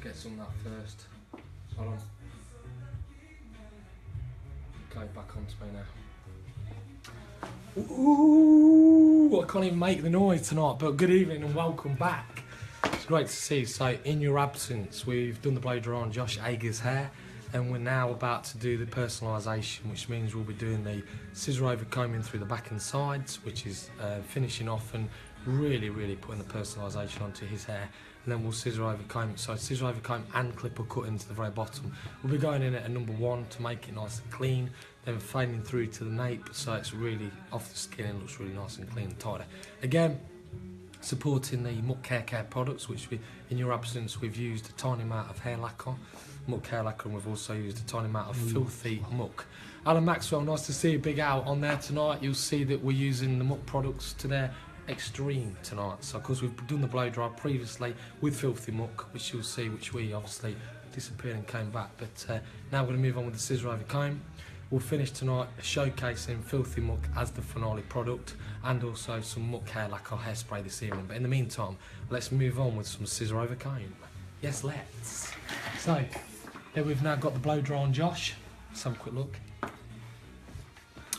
Get some of that first. Hold on. Okay, back onto me now. Ooh, I can't even make the noise tonight, but good evening and welcome back. It's great to see you. So, in your absence, we've done the blow dry on Josh Ager's hair, and we're now about to do the personalisation, which means we'll be doing the scissor over combing through the back and sides, which is finishing off and really putting the personalisation onto his hair. And then we'll scissor over comb, so scissor over comb and clipper cut into the very bottom. We'll be going in at a number 1 to make it nice and clean, then fading through to the nape so it's really off the skin and looks really nice and clean and tidy. Again, supporting the Muck Hair Care products, which in your absence we've used a tiny amount of hair lacquer, Muck Hair Lacquer, and we've also used a tiny amount of Filthy Muck. Alan Maxwell, nice to see you, Big Al, on there tonight. You'll see that we're using the Muck products to their extreme tonight. So of course we've done the blow dry previously with Filthy Muck, which you'll see, which we obviously disappeared and came back, but now we're going to move on with the scissor over comb. We'll finish tonight showcasing Filthy Muck as the finale product, and also some Muck Hair Lacquer hairspray this evening. But in the meantime, let's move on with some scissor over comb. Yes, let's. So here we've now got the blow dry on Josh. Let's have a quick look.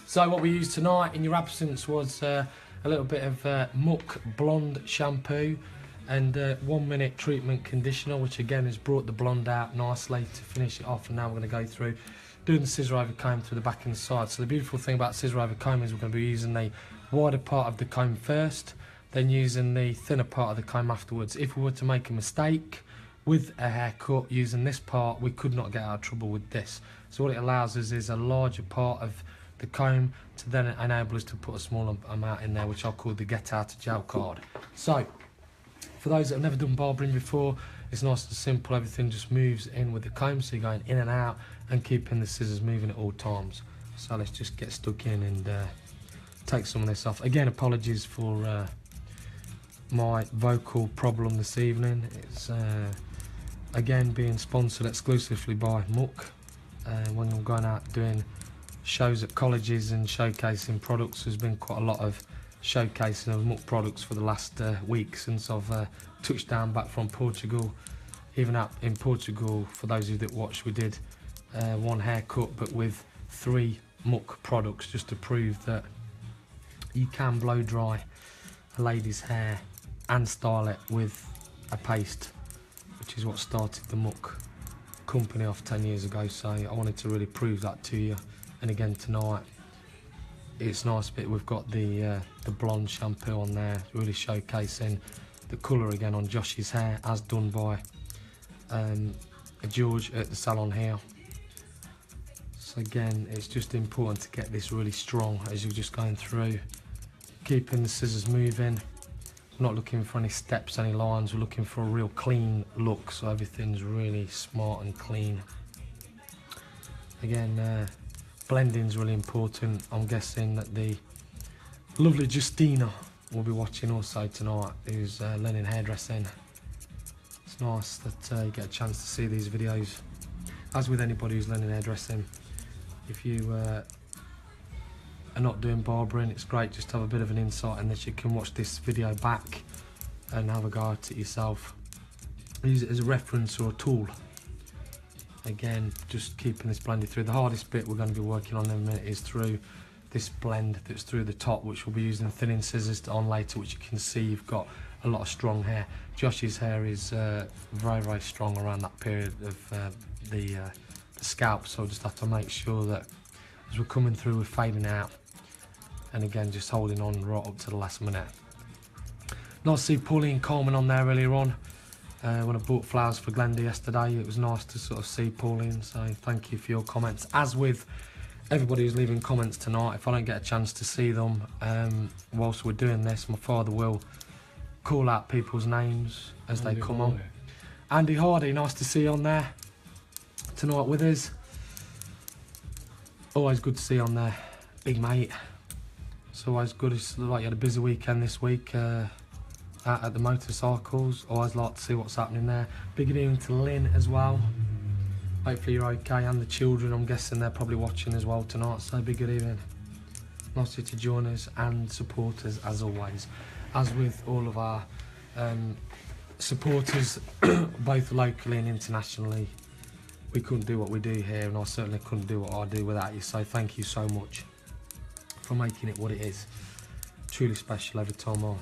So what we used tonight in your absence was a little bit of Muck Blonde shampoo and 1 minute treatment conditioner, which again has brought the blonde out nicely to finish it off. And now we're going to go through doing the scissor over comb through the back and side. So the beautiful thing about scissor over comb is we're going to be using the wider part of the comb first, then using the thinner part of the comb afterwards. If we were to make a mistake with a haircut using this part, we could not get out of trouble with this. So what it allows us is a larger part of the comb to then enable us to put a small amount in there, which I'll call the get out of jail card. So for those that have never done barbering before, it's nice and simple. Everything just moves in with the comb, so you're going in and out and keeping the scissors moving at all times. So let's just get stuck in and take some of this off. Again, apologies for my vocal problem this evening. It's again being sponsored exclusively by Muck. When I'm going out doing shows at colleges and showcasing products, there's been quite a lot of showcasing of Muck products for the last week since I've touched down back from Portugal. Even out in Portugal, for those of you that watched, we did 1 haircut but with 3 Muck products, just to prove that you can blow dry a lady's hair and style it with a paste, which is what started the Muck company off 10 years ago. So I wanted to really prove that to you. And again tonight, it's nice bit we've got the blonde shampoo on there, really showcasing the colour again on Josh's hair, as done by George at the salon here. So again, it's just important to get this really strong as you're just going through, keeping the scissors moving. We're not looking for any steps, any lines, we're looking for a real clean look, so everything's really smart and clean. Again, blending's really important. I'm guessing that the lovely Justina will be watching also tonight, who's learning hairdressing. It's nice that you get a chance to see these videos. As with anybody who's learning hairdressing, if you are not doing barbering, it's great just to have a bit of an insight in this. You can watch this video back and have a go at it yourself. Use it as a reference or a tool. Again, just keeping this blended through. The hardest bit we're going to be working on in a minute is through this blend that's through the top, which we'll be using thinning scissors on later, which you can see you've got a lot of strong hair. Josh's hair is very strong around that period of the scalp, so we'll just have to make sure that as we're coming through we're fading out, and again just holding on right up to the last minute. Nice to see Pauline Coleman on there earlier on. When I bought flowers for Glenda yesterday, it was nice to sort of see Pauline, so thank you for your comments. As with everybody who's leaving comments tonight, if I don't get a chance to see them whilst we're doing this, my father will call out people's names as they come on. Andy Hardy, nice to see you on there tonight with us. Always good to see you on there, big mate. It's always good. It's like you had a busy weekend this week out at the motorcycles. Always like to see what's happening there. Big evening to Lynn as well. Hopefully you're okay, and the children, I'm guessing they're probably watching as well tonight, so big good evening. Nice to join us and support us as always. As with all of our supporters, both locally and internationally. We couldn't do what we do here, and I certainly couldn't do what I do without you. So thank you so much for making it what it is. Truly special every time I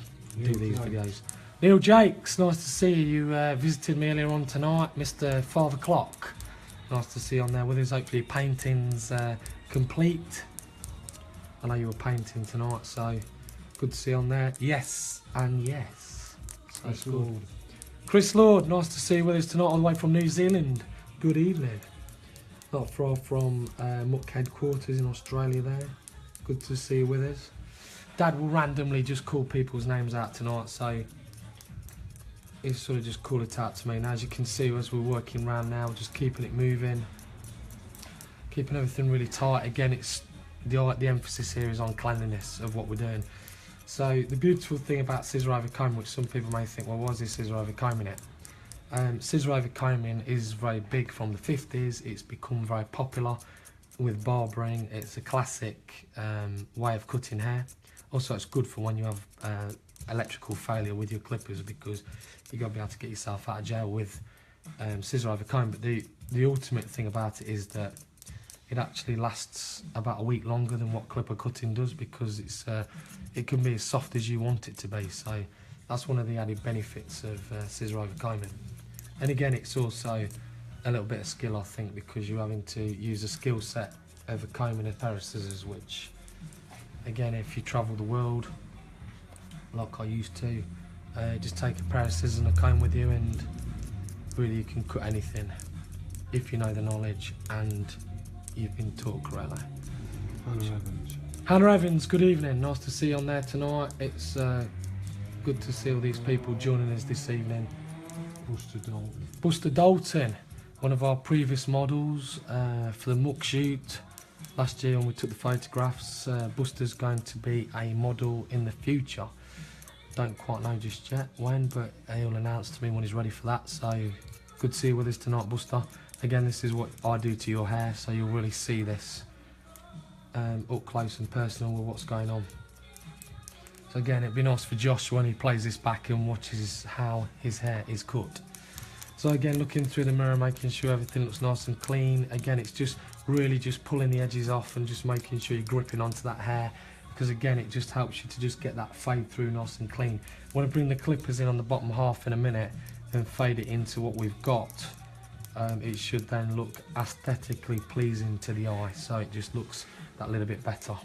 do these videos. Neil Jakes, nice to see you. You visited me earlier on tonight, Mr. 5 o'clock. Nice to see you on there with us. Hopefully your painting's complete. I know you were painting tonight, so good to see you on there. Yes and yes. So it's good. Chris Lord, nice to see you with us tonight all the way from New Zealand. Good evening. Not far from Muck headquarters in Australia there. Good to see you with us. Dad will randomly just call people's names out tonight, so he's sort of just called it out to me. Now, as you can see, as we're working around now, just keeping it moving, keeping everything really tight. Again, it's the emphasis here is on cleanliness of what we're doing. So the beautiful thing about scissor over comb, which some people may think, well, why is this scissor over combing it? Scissor over combing is very big from the 50s. It's become very popular with barbering. It's a classic way of cutting hair. Also, it's good for when you have electrical failure with your clippers, because you've got to be able to get yourself out of jail with scissor over comb. But the ultimate thing about it is that it actually lasts about a week longer than what clipper cutting does, because it can be as soft as you want it to be. So that's one of the added benefits of scissor over combing. And again, it's also a little bit of skill, I think, because you're having to use a skill set over combing a pair of scissors, which, again, if you travel the world like I used to, just take a pair of scissors and a comb with you, and really you can cut anything if you know the knowledge and you've been taught correctly. Hannah Evans, good evening. Nice to see you on there tonight. It's good to see all these people joining us this evening. Buster Dalton, one of our previous models for the Muck shoot last year when we took the photographs. Buster's going to be a model in the future. Don't quite know just yet when, but he'll announce to me when he's ready for that. So good to see you with us tonight, Buster. Again, this is what I do to your hair, so you'll really see this up close and personal with what's going on. So again, it'd be nice for Josh when he plays this back and watches how his hair is cut. So again, looking through the mirror, making sure everything looks nice and clean. Again, it's just really just pulling the edges off and just making sure you're gripping onto that hair, because again, it just helps you to just get that fade through nice and clean. I want to bring the clippers in on the bottom half in a minute and fade it into what we've got. It should then look aesthetically pleasing to the eye, so it just looks that little bit better.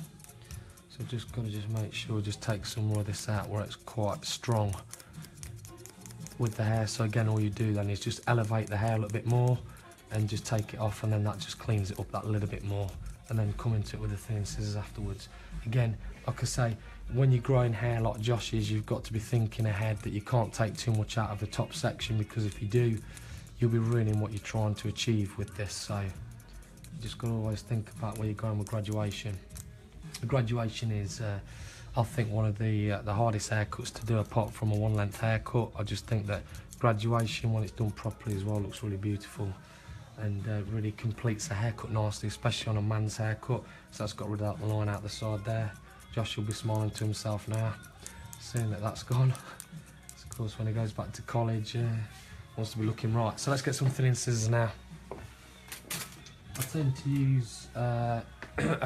So just got to just make sure, just take some more of this out where it's quite strong with the hair. So again, all you do then is just elevate the hair a little bit more and just take it off, and then that just cleans it up that little bit more, and then come into it with the thin scissors afterwards. Again, like I say, when you're growing hair like Josh is, you've got to be thinking ahead that you can't take too much out of the top section, because if you do, you'll be ruining what you're trying to achieve with this. So you just got to always think about where you're going with graduation. Graduation is, I think, one of the hardest haircuts to do, apart from a one-length haircut. I just think that graduation, when it's done properly as well, looks really beautiful, and really completes the haircut nicely, especially on a man's haircut. So that's got rid of that line out the side there. Josh will be smiling to himself now, seeing that that's gone. So of course, when he goes back to college, wants to be looking right. So let's get some thinning scissors now. I tend to use a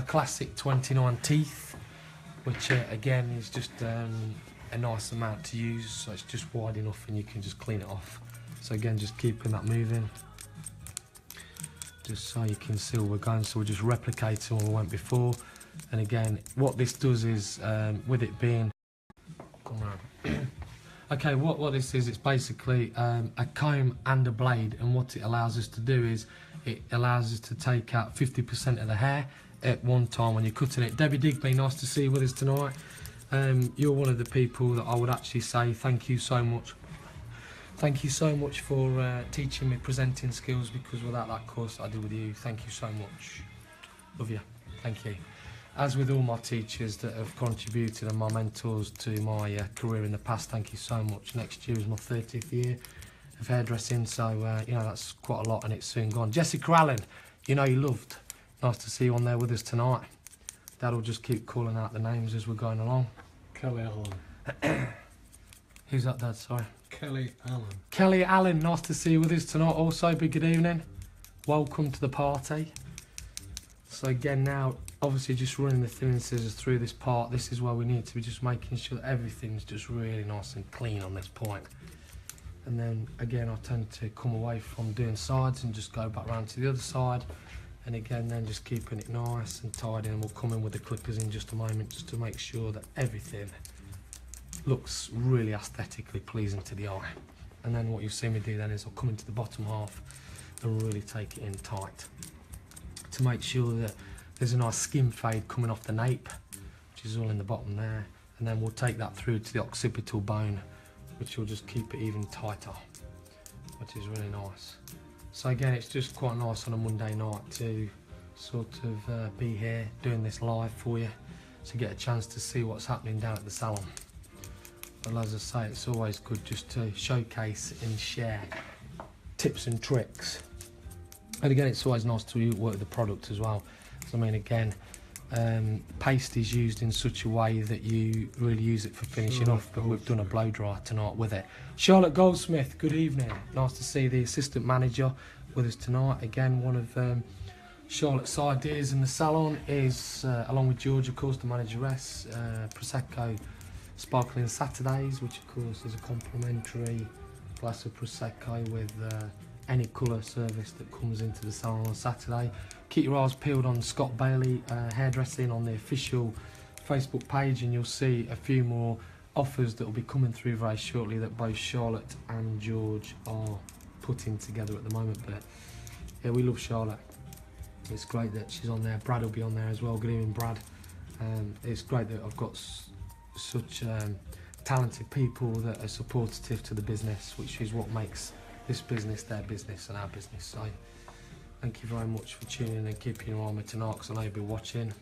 classic 29 teeth, which again is just a nice amount to use, so it's just wide enough and you can just clean it off. So again, just keeping that moving, just so you can see where we're going. So we're just replicating what we went before. And again, what this does is, with it being, come around. Okay, what this is, it's basically a comb and a blade, and what it allows us to do is it allows us to take out 50% of the hair at one time when you're cutting it. Debbie Digby, nice to see you with us tonight. You're one of the people that I would actually say thank you so much. Thank you so much for teaching me presenting skills, because without that course I did with you, thank you so much. Love you. Thank you. As with all my teachers that have contributed and my mentors to my career in the past, thank you so much. Next year is my 30th year of hairdressing, so you know, that's quite a lot, and it's soon gone. Jessica Allen, you know you're loved. Nice to see you on there with us tonight. Dad will just keep calling out the names as we're going along. Kelly Allen. Who's that, Dad? Sorry. Kelly Allen. Kelly Allen, nice to see you with us tonight also. Big good evening. Welcome to the party. So again now, obviously just running the thinning scissors through this part. This is where we need to be just making sure that everything's just really nice and clean on this point. And then again I tend to come away from doing sides and just go back round to the other side. And again then just keeping it nice and tidy, and we'll come in with the clippers in just a moment just to make sure that everything looks really aesthetically pleasing to the eye. And then what you'll see me do then is I'll come into the bottom half and really take it in tight to make sure that there's a nice skin fade coming off the nape, which is all in the bottom there. And then we'll take that through to the occipital bone, which will just keep it even tighter, which is really nice. So again, it's just quite nice on a Monday night to sort of be here doing this live for you, to get a chance to see what's happening down at the salon. But as I say, it's always good just to showcase and share tips and tricks. And again, it's always nice to work with the product as well. So I mean, again, paste is used in such a way that you really use it for finishing off, but we've done a blow dry tonight with it. Charlotte Goldsmith, good evening. Nice to see the assistant manager with us tonight. Again, one of Charlotte's ideas in the salon is, along with George, of course, the manageress, Prosecco Sparkling Saturdays, which of course is a complimentary glass of Prosecco with any colour service that comes into the salon on Saturday. Keep your eyes peeled on Scott Bailey Hairdressing on the official Facebook page, and you'll see a few more offers that will be coming through very shortly that both Charlotte and George are putting together at the moment. But yeah, we love Charlotte. It's great that she's on there. Brad will be on there as well. Good evening, Brad. It's great that I've got such talented people that are supportive to the business, which is what makes this business their business and our business. So thank you very much for tuning in and keeping your eye on me tonight, because I know you'll be watching.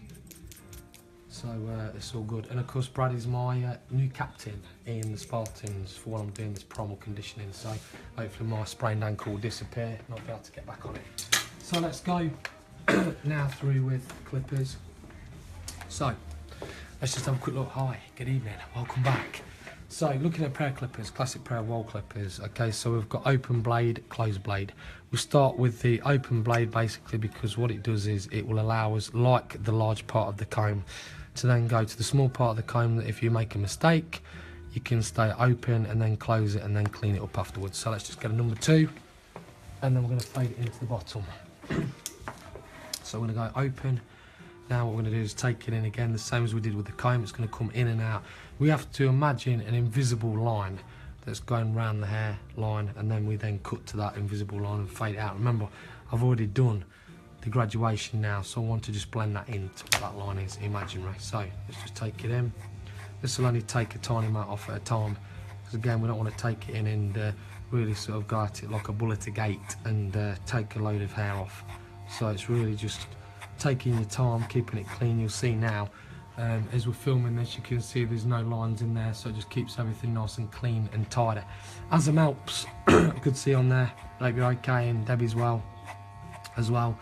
So it's all good. And of course, Brad is my new captain in the Spartans for when I'm doing this primal conditioning. So hopefully my sprained ankle will disappear and I'll be able to get back on it. So let's go now through with clippers. So let's just have a quick look. Hi, good evening, welcome back. So looking at pair of clippers, classic pair of wall clippers. Okay, so we've got open blade, closed blade. We'll start with the open blade basically because what it does is it will allow us, like the large part of the comb, to then go to the small part of the comb that if you make a mistake, you can stay open and then close it and then clean it up afterwards. So let's just get a number 2 and then we're going to fade it into the bottom. So we're going to go open. Now what we're going to do is take it in again, the same as we did with the comb. It's going to come in and out. We have to imagine an invisible line that's going round the hair line, and then we then cut to that invisible line and fade it out. Remember, I've already done the graduation now, so I want to just blend that in to what that line is imaginary. So let's just take it in. This will only take a tiny amount off at a time, because again, we don't want to take it in and really sort of go at it like a bull at a gate and take a load of hair off. So it's really just taking your time, keeping it clean. You'll see now as we're filming this, you can see there's no lines in there, so it just keeps everything nice and clean and tidy. As Alps, you could see on there, hope you're okay, and Debbie's well as well.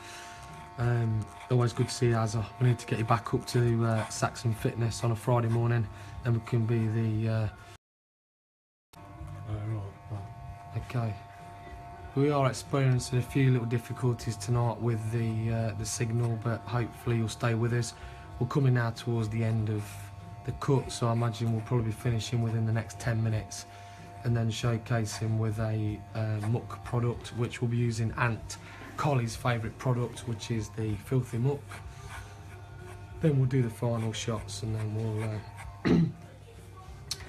Always good to see you, Azza. We need to get you back up to Saxon Fitness on a Friday morning, then we can be the okay. We are experiencing a few little difficulties tonight with the signal, but hopefully you'll stay with us. We're coming now towards the end of the cut, so I imagine we'll probably be finishing within the next 10 minutes and then showcasing with a muck product, which we'll be using Ant Collie's favourite product, which is the Filthy Muck. Then we'll do the final shots, and then we'll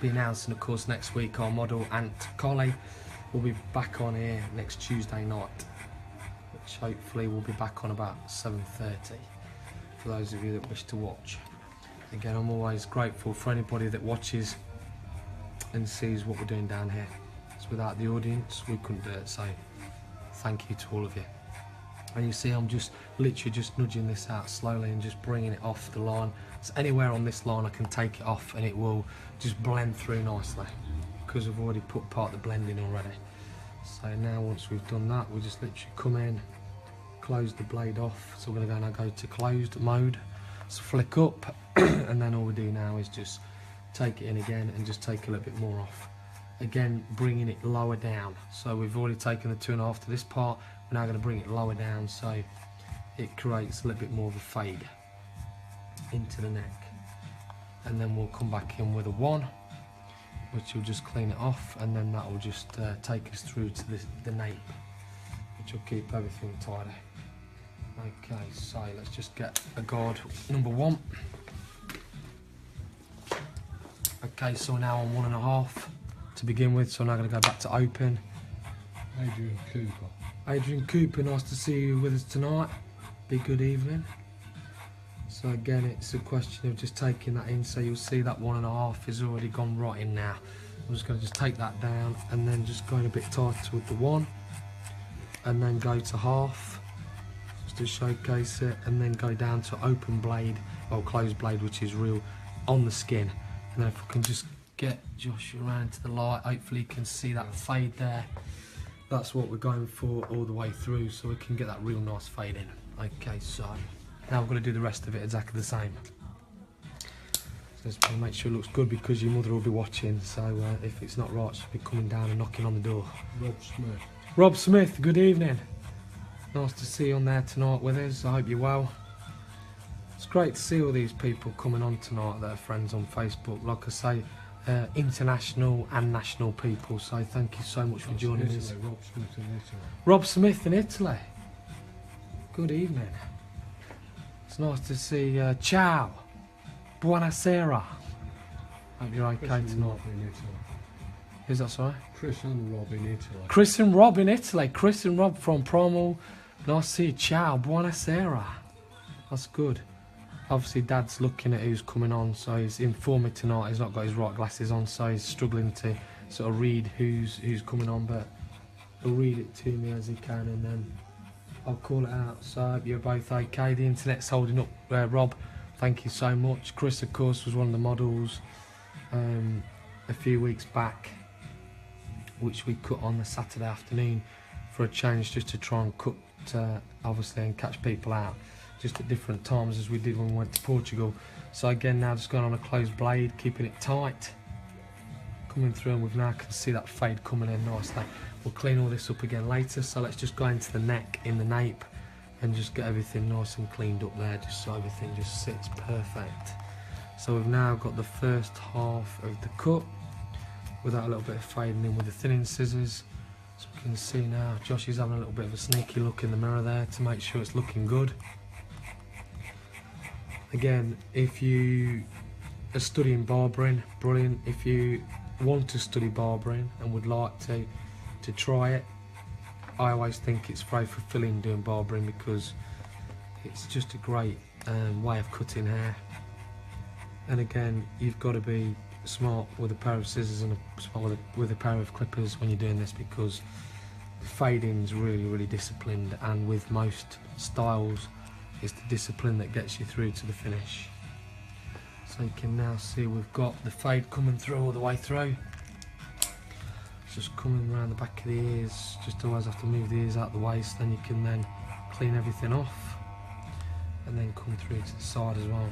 be announcing, of course, next week our model Ant Collie will be back on here next Tuesday night, which hopefully will be back on about 7:30 for those of you that wish to watch. Again, I'm always grateful for anybody that watches and sees what we're doing down here. So without the audience, we couldn't do it, so thank you to all of you. And you see I'm just literally just nudging this out slowly and just bringing it off the line. So anywhere on this line I can take it off and it will just blend through nicely, because I've already put part of the blend in already. So now once we've done that, we just literally come in, close the blade off. So we're going to now go to closed mode, so flick up, and then all we do now is just take it in again and just take a little bit more off. again bringing it lower down. So we've already taken the 2.5 to this part, we're now going to bring it lower down so it creates a little bit more of a fade into the neck. And then we'll come back in with a 1, which will just clean it off, and then that will just take us through to the nape, which will keep everything tidy. Okay, so let's just get a guard number 1. Okay, so we're now on 1.5 to begin with, so I'm now going to go back to open. Adrian Cooper. Adrian Cooper, nice to see you with us tonight. Be good evening. So again, it's a question of just taking that in, so you'll see that 1.5 is already gone right in now. I'm just going to just take that down and then just going a bit tighter with the 1, and then go to half just to showcase it, and then go down to open blade or closed blade, which is real on the skin. And then if I can just get Josh around to the light, hopefully you can see that fade there. That's what we're going for all the way through, so we can get that real nice fade in. Okay, so now we're going to do the rest of it exactly the same. So just make sure it looks good, because your mother will be watching, so if it's not right, she'll be coming down and knocking on the door. Rob Smith. Rob Smith, good evening. Nice to see you on there tonight with us. I hope you're well. It's great to see all these people coming on tonight that are friends on Facebook. Like I say, international and national people, so thank you so much for joining us. Rob Smith in Italy. Rob Smith in Italy. Good evening. It's nice to see ciao. Buonasera. Hope you're okay Chris and tonight. Rob in Italy. Is that sorry? Chris and Rob in Italy. Chris and Rob in Italy. Chris and Rob from Promo. Nice to see you. Ciao. Buonasera. That's good. Obviously Dad's looking at who's coming on, so he's informed me tonight he's not got his right glasses on, so he's struggling to sort of read who's coming on, but he'll read it to me as he can, and then I'll call it out. So I hope you're both okay. The internet's holding up, Rob. Thank you so much. Chris, of course, was one of the models a few weeks back, which we cut on the Saturday afternoon for a change, just to try and cut, obviously, and catch people out, just at different times as we did when we went to Portugal. So again, now just going on a closed blade, keeping it tight, coming through, and we've now can see that fade coming in nicely. We'll clean all this up again later, so let's just go into the neck in the nape and just get everything nice and cleaned up there, just so everything just sits perfect. So we've now got the first half of the cut without a little bit of fading in with the thinning scissors. So we can see now Josh is having a little bit of a sneaky look in the mirror there to make sure it's looking good. Again, if you are studying barbering, brilliant. If you want to study barbering and would like to try it, I always think it's very fulfilling doing barbering, because it's just a great way of cutting hair. And again, you've got to be smart with a pair of scissors and smart with a pair of clippers when you're doing this, because fading's really disciplined, and with most styles it's the discipline that gets you through to the finish. So you can now see we've got the fade coming through all the way through. It's just coming around the back of the ears, just always have to move the ears out the way, so then you can then clean everything off and then come through to the side as well.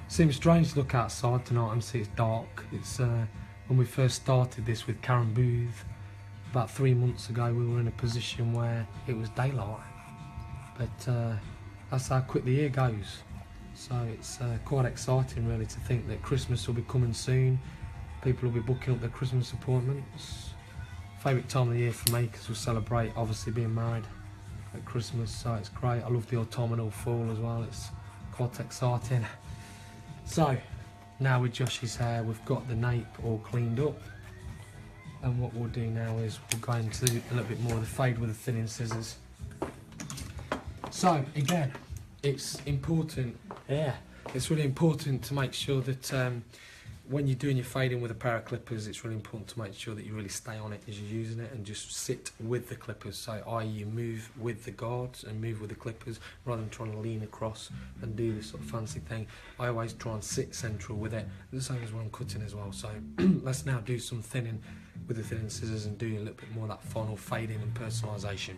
Seems strange to look outside tonight and see it's dark. It's when we first started this with Karen Booth about 3 months ago, we were in a position where it was daylight, but that's how quick the year goes. So it's quite exciting really to think that Christmas will be coming soon. People will be booking up their Christmas appointments. Favourite time of the year for me, because we celebrate obviously being married at Christmas, so it's great. I love the autumnal fall as well, it's quite exciting. So now with Josh's hair, we've got the nape all cleaned up, and what we'll do now is we'll go into a little bit more of the fade with the thinning scissors. So again, it's important, it's really important to make sure that when you're doing your fading with a pair of clippers, it's really important to make sure that you really stay on it as you're using it and just sit with the clippers. So i.e. you move with the guards and move with the clippers rather than trying to lean across and do this sort of fancy thing. I always try and sit central with it, the same as when I'm cutting as well. So let's now do some thinning with the thinning scissors and do a little bit more of that final fading and personalisation.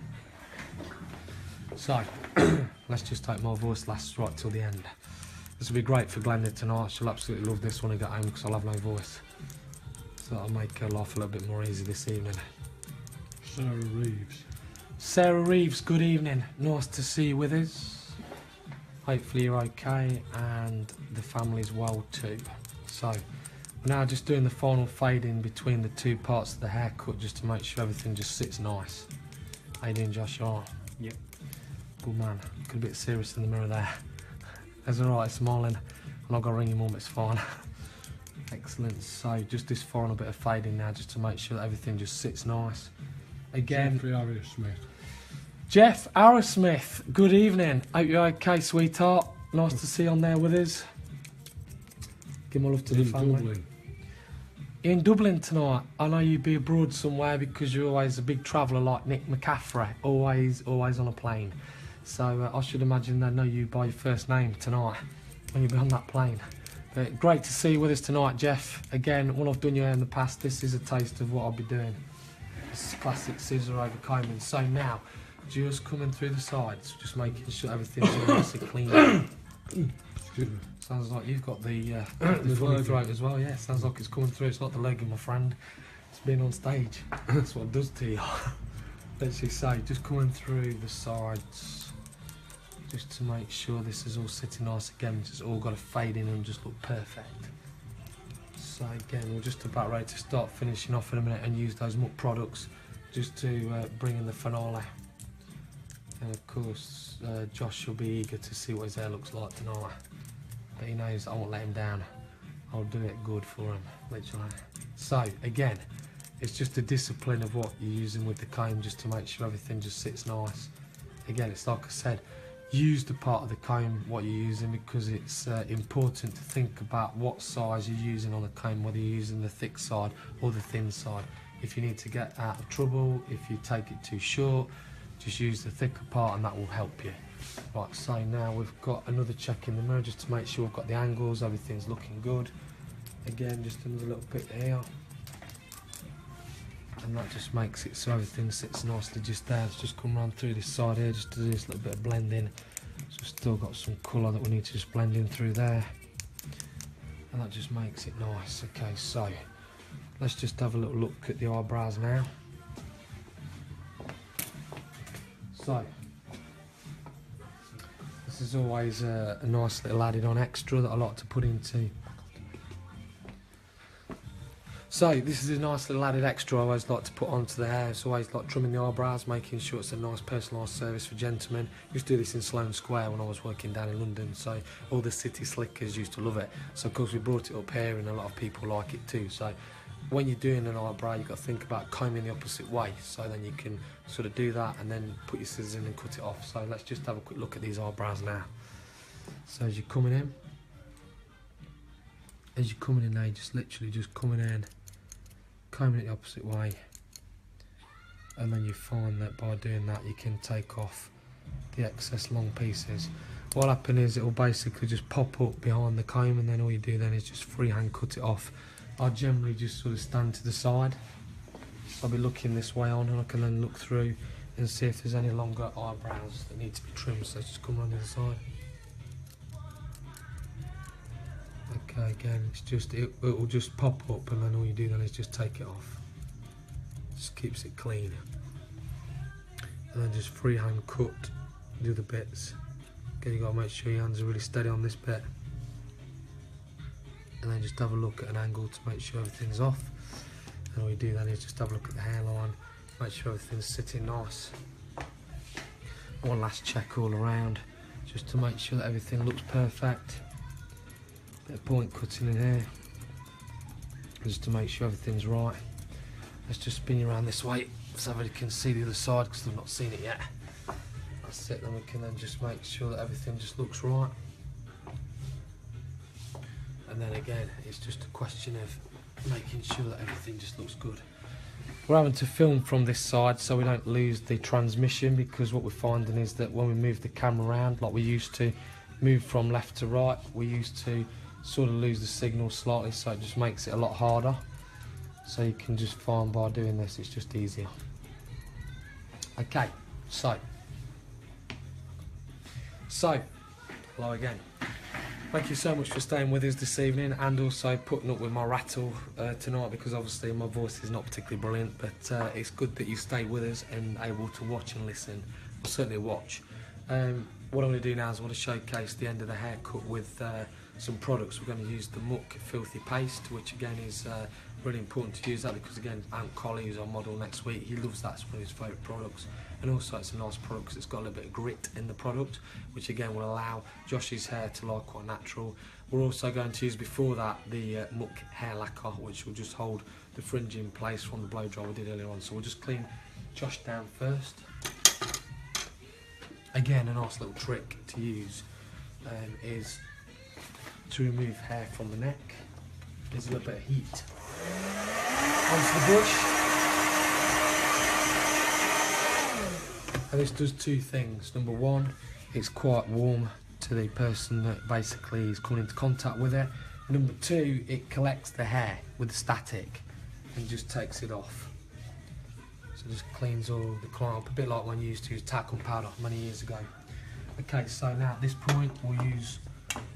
So let's just take my voice lasts right till the end. This will be great for Glenda tonight. She'll absolutely love this when I get home, because I'll have no voice. So So that'll make her life a little bit more easy this evening. Sarah Reeves. Sarah Reeves, good evening. Nice to see you with us. Hopefully you're okay and the family's well too. So we're now just doing the final fading between the two parts of the haircut just to make sure everything just sits nice. How you doing, Josh? You all right? Yep. Good man. Looking a bit serious in the mirror there. That's alright, smiling. I'm not going to ring your mum, it's fine. Excellent. So just this final bit of fading now just to make sure that everything just sits nice. Again, Jeffrey Harris Smith. Jeff Arrowsmith, good evening. Hope you're okay, sweetheart. Nice to see you on there with us. Give my love to the family. Dublin. You're in Dublin tonight. I know you'd be abroad somewhere because you're always a big traveller like Nick McCaffrey, always on a plane. So I should imagine they know you by your first name tonight when you be on that plane. But great to see you with us tonight, Jeff. Again, when I've done your hair in the past, this is a taste of what I'll be doing. This is classic scissor over combing. So now, just coming through the sides, just making sure everything's all nice and clean. Excuse me. Sounds like you've got the funny throat as well, yeah. Sounds like it's coming through. It's like the leg of my friend. It's been on stage. That's what it does to you. Let's just say, just coming through the sides, just to make sure this is all sitting nice again. It's all got to fade in and just look perfect. So again, we're just about ready to start finishing off in a minute and use those muck products just to bring in the finale. And of course, Josh will be eager to see what his hair looks like tonight. But he knows I won't let him down. I'll do it good for him, literally. So again, it's just the discipline of what you're using with the comb just to make sure everything just sits nice. Again, it's like I said, use the part of the comb what you're using because it's important to think about what size you're using on the comb, whether you're using the thick side or the thin side. If you need to get out of trouble, if you take it too short, just use the thicker part and that will help you. Right, so now we've got another check in the mirror just to make sure we've got the angles, everything's looking good. Again, just another little bit here. And that just makes it so everything sits nicely just there. Let's just come round through this side here just to do this little bit of blending. So we've still got some colour that we need to just blend in through there. And that just makes it nice. Okay, so let's just have a little look at the eyebrows now. So this is always a nice little added on extra that I like to put into. So this is a nice little added extra I always like to put onto the hair. It's always like trimming the eyebrows, making sure it's a nice personalised service for gentlemen. I used to do this in Sloane Square when I was working down in London, so all the city slickers used to love it. So of course we brought it up here and a lot of people like it too. So when you're doing an eyebrow, you've got to think about combing the opposite way, so then you can sort of do that and then put your scissors in and cut it off. So let's just have a quick look at these eyebrows now. So as you're coming in now, you're just literally just coming in, combing it the opposite way, and then you find that by doing that you can take off the excess long pieces. What'll happen is it will basically just pop up behind the comb, and then all you do then is just freehand cut it off. I generally just sort of stand to the side, so I'll be looking this way on and I can then look through and see if there's any longer eyebrows that need to be trimmed. So just come around the other side. Okay, again, it's just it will just pop up, and then all you do then is just take it off. Just keeps it clean, and then just freehand cut the other bits. Again, you got to make sure your hands are really steady on this bit, and then just have a look at an angle to make sure everything's off. And all you do then is just have a look at the hairline, make sure everything's sitting nice. One last check all around, just to make sure that everything looks perfect. Bit of point cutting in here, just to make sure everything's right. Let's just spin you around this way so everybody can see the other side, because they've not seen it yet. That's it, then we can then just make sure that everything just looks right. And then again, it's just a question of making sure that everything just looks good. We're having to film from this side so we don't lose the transmission, because what we're finding is that when we move the camera around like we used to, move from left to right, we used to sort of lose the signal slightly, so it just makes it a lot harder. So you can just find by doing this, it's just easier. Okay, so hello again. Thank you so much for staying with us this evening and also putting up with my rattle tonight, because obviously my voice is not particularly brilliant, but it's good that you stayed with us and able to watch and listen. Well, certainly watch. What I'm going to do now is I want to showcase the end of the haircut with some products. We're going to use the Muck Filthy Paste, which again is really important to use that because again Aunt Collie, who's our model next week, he loves that. It's one of his favourite products, and also it's a nice product because it's got a little bit of grit in the product, which again will allow Josh's hair to lie quite natural. We're also going to use before that the Muck hair lacquer, which will just hold the fringe in place from the blow dry we did earlier on. So we'll just clean Josh down first. Again, a nice little trick to use is to remove hair from the neck. There's a little bit of heat onto the brush, and this does two things. Number one, it's quite warm to the person that basically is coming into contact with it. Number two, it collects the hair with the static and just takes it off. So just cleans all the clump up, a bit like when you used to use talcum powder many years ago. Okay, so now at this point we'll use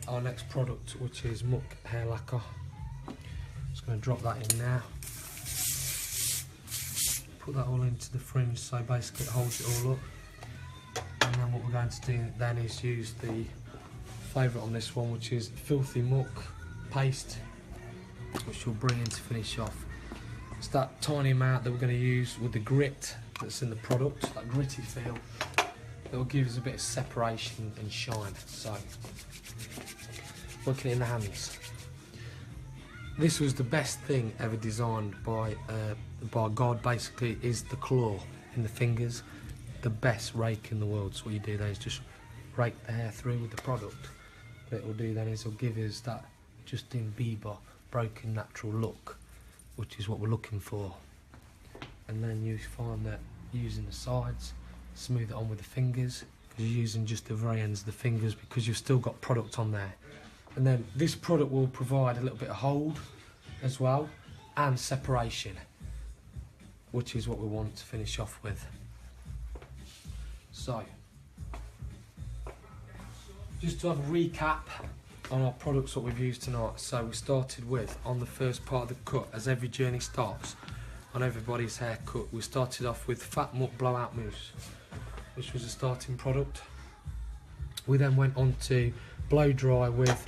our next product, which is Muck hair lacquer. Just going to drop that in now. Put that all into the fringe, so basically it holds it all up. And then what we're going to do then is use the favourite on this one, which is Filthy Muck Paste, which we'll bring in to finish off. It's that tiny amount that we're going to use with the grit that's in the product, that gritty feel, that will give us a bit of separation and shine. So, working it in the hands. This was the best thing ever designed by God, basically, is the claw in the fingers. The best rake in the world. So what you do then is just rake the hair through with the product. What it will do then is it'll give us that Justin Bieber broken natural look, which is what we're looking for. And then you find that using the sides, smooth it on with the fingers, because you're using just the very ends of the fingers because you've still got product on there. And then this product will provide a little bit of hold as well, and separation, which is what we want to finish off with. So, just to have a recap on our products that we've used tonight. So we started with, on the first part of the cut, as every journey starts on everybody's haircut, we started off with Fat Muck Blowout Mousse, which was a starting product. We then went on to blow dry with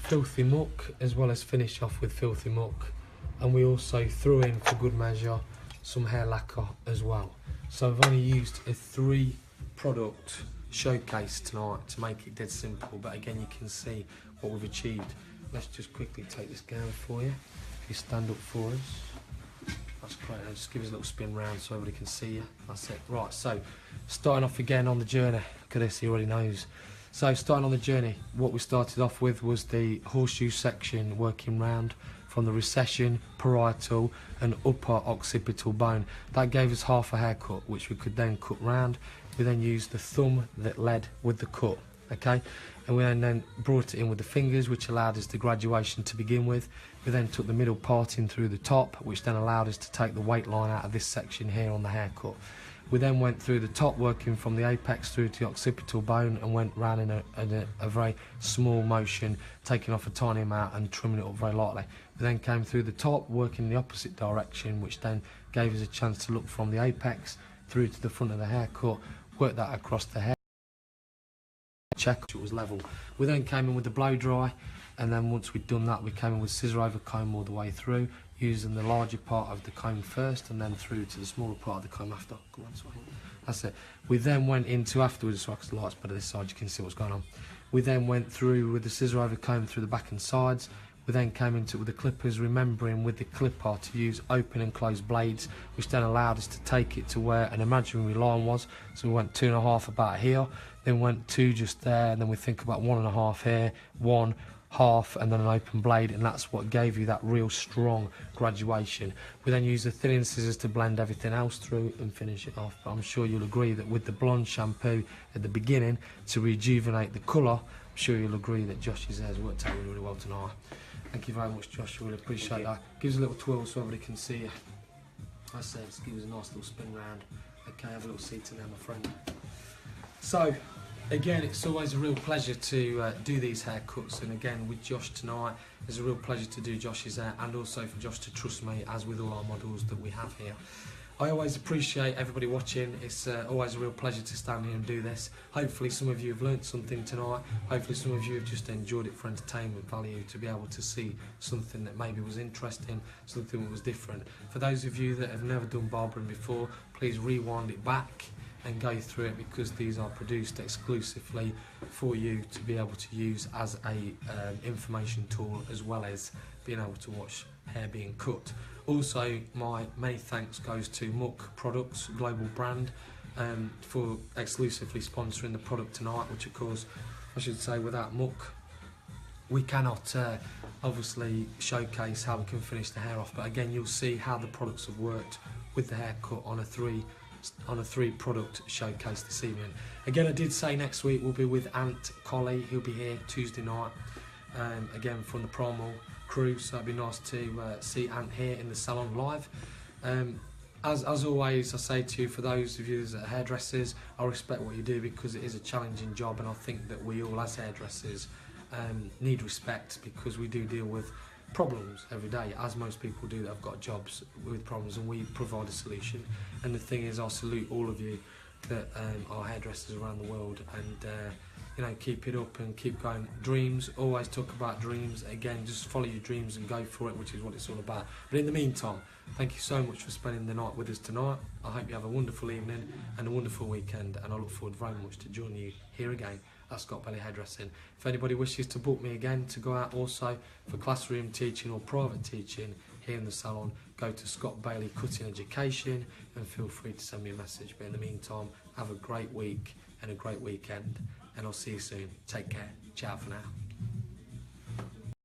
Filthy Muck, as well as finish off with Filthy Muck, and we also threw in, for good measure, some hair lacquer as well. So I've only used a 3 product showcase tonight to make it dead simple, but again you can see what we've achieved. Let's just quickly take this gown for you. If you stand up for us, that's great. I'll just give us a little spin round so everybody can see you. That's it. Right, so starting off again on the journey. Look at this, he already knows. So starting on the journey, what we started off with was the horseshoe section, working round from the recession, parietal and upper occipital bone. That gave us half a haircut, which we could then cut round. We then used the thumb that led with the cut, okay? And we then brought it in with the fingers, which allowed us the graduation to begin with. We then took the middle part in through the top, which then allowed us to take the weight line out of this section here on the haircut. We then went through the top, working from the apex through to the occipital bone, and went round in a very small motion, taking off a tiny amount and trimming it up very lightly. We then came through the top, working in the opposite direction, which then gave us a chance to look from the apex through to the front of the haircut, work that across the hair, check it was level. We then came in with the blow dry, and then once we'd done that, we came in with scissor over comb all the way through, using the larger part of the comb first and then through to the smaller part of the comb after. Come on, sorry. That's it. We then went into afterwards, so the light's better this side, you can see what's going on. We then went through with the scissor over comb through the back and sides. We then came into it with the clippers, remembering with the clipper to use open and closed blades, which then allowed us to take it to where an imaginary line was. So we went 2.5 about here, then went 2 just there, and then we think about 1.5 here, 1.5, and then an open blade, and that's what gave you that real strong graduation. We then used the thinning scissors to blend everything else through and finish it off. But I'm sure you'll agree that with the blonde shampoo at the beginning to rejuvenate the colour, I'm sure you'll agree that Josh's hair's worked out really, really well tonight. Thank you very much, Josh. I really appreciate that. Give us a little twirl so everybody can see you. I said, just give us a nice little spin round. Okay, have a little seat in there, my friend. So, Again, it's always a real pleasure to do these haircuts, and again with Josh tonight, it's a real pleasure to do Josh's hair, and also for Josh to trust me, as with all our models that we have here. I always appreciate everybody watching. It's always a real pleasure to stand here and do this. Hopefully some of you have learnt something tonight. Hopefully some of you have just enjoyed it for entertainment value, to be able to see something that maybe was interesting, something that was different. For those of you that have never done barbering before, please rewind it back and go through it, because these are produced exclusively for you to be able to use as a information tool, as well as being able to watch hair being cut. Also, my many thanks goes to Muck Products, global brand, for exclusively sponsoring the product tonight, which of course I should say without Muck we cannot obviously showcase how we can finish the hair off, but again you'll see how the products have worked with the haircut on a three product showcase this evening. Again, I did say next week we'll be with Ant Colley. He'll be here Tuesday night, again from the Primal crew, so it'd be nice to see Ant here in the salon live. As always, I say to you, for those of you that are hairdressers, I respect what you do, because it is a challenging job, and I think that we all as hairdressers need respect, because we do deal with problems every day, as most people do that have got jobs with problems, and we provide a solution. And the thing is, I salute all of you that are hairdressers around the world, and you know, keep it up and keep going. Dreams, always talk about dreams. Again, just follow your dreams and go for it, which is what it's all about. But in the meantime, thank you so much for spending the night with us tonight. I hope you have a wonderful evening and a wonderful weekend, and I look forward very much to joining you here again at Scott Bailey Hairdressing. If anybody wishes to book me again to go out also for classroom teaching or private teaching here in the salon, go to Scott Bailey Cutting Education and feel free to send me a message. But in the meantime, have a great week and a great weekend, and I'll see you soon. Take care. Ciao for now.